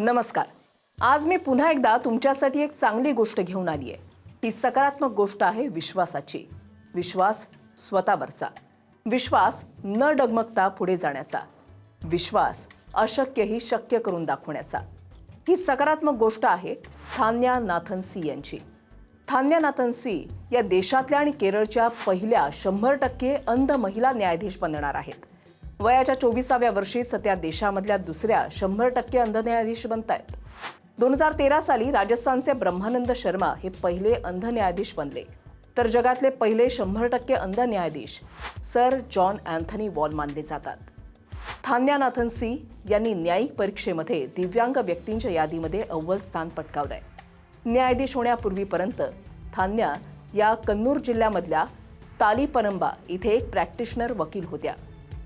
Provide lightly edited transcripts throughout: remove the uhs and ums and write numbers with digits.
नमस्कार. आज मी पुन्हा एकदा तुमच्यासाठी एक चांगली गोष्ट घेऊन आली आहे. ही सकारात्मक गोष्ट आहे विश्वासाची. विश्वास स्वतःवरचा. विश्वास न डगमगता पुढे जाण्याचा. विश्वास अशक्यही शक्य करून दाखवण्याचा. ही सकारात्मक गोष्ट आहे थान्या नाथन सी यांची. थान्या नाथन सी या देशातल्या आणि केरळच्या पहिल्या 100% अंध महिला न्यायाधीश बनणार आहेत. वयाच्या 24व्या वर्षीच त्या देशामधल्या दुसऱ्या 100% अंध न्यायाधीश बनतायत. 2013 साली राजस्थानचे ब्रह्मानंद शर्मा हे पहिले अंध न्यायाधीश बनले, तर जगातले पहिले 100% अंध न्यायाधीश सर जॉन अँथनी वॉल मानले जातात. थान्या नाथन सी यांनी न्यायिक परीक्षेमध्ये दिव्यांग व्यक्तींच्या यादीमध्ये अव्वल स्थान पटकावलंय. न्यायाधीश होण्यापूर्वीपर्यंत थान्या या कन्नूर जिल्ह्यामधल्या तालीपनंबा इथे एक प्रॅक्टिशनर वकील होत्या.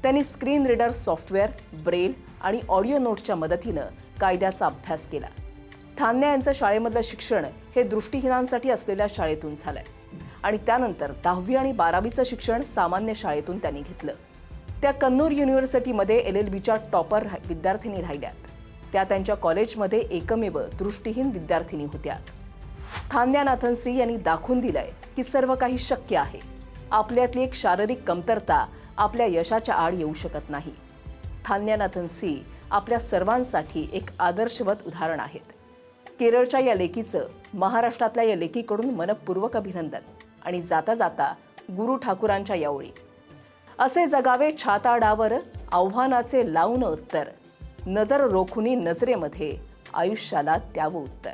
त्यांनी स्क्रीन रीडर सॉफ्टवेअर, ब्रेल आणि ऑडिओ नोट्सच्या मदतीनं कायद्याचा अभ्यास केला. थान्या यांचं शाळेमधलं शिक्षण हे दृष्टिहीनांसाठी असलेल्या शाळेतून झालंय आणि त्यानंतर 10वी आणि 12वीचं शिक्षण सामान्य शाळेतून त्यांनी घेतलं. त्या कन्नूर युनिव्हर्सिटीमध्ये LLBच्या टॉपर विद्यार्थिनी राहिल्यात. त्या त्यांच्या कॉलेजमध्ये एकमेव दृष्टिहीन विद्यार्थिनी होत्या. थान्या नाथन सी यांनी दाखवून दिलंय की सर्व काही शक्य आहे. आपल्यातली एक शारीरिक कमतरता आपल्या यशाच्या आड येऊ शकत नाही. थान्या नाथन सी आपल्या सर्वांसाठी एक आदर्शवत उदाहरण आहेत. केरळच्या या लेकीचं महाराष्ट्रातल्या या लेकीकडून मनपूर्वक अभिनंदन आणि जाता जाता गुरु ठाकूरांच्या या ओळी. असे जगावे छाताडावर आव्हानाचे लावून उत्तर, नजर रोखुनी नजरेमध्ये आयुष्याला द्यावं उत्तर.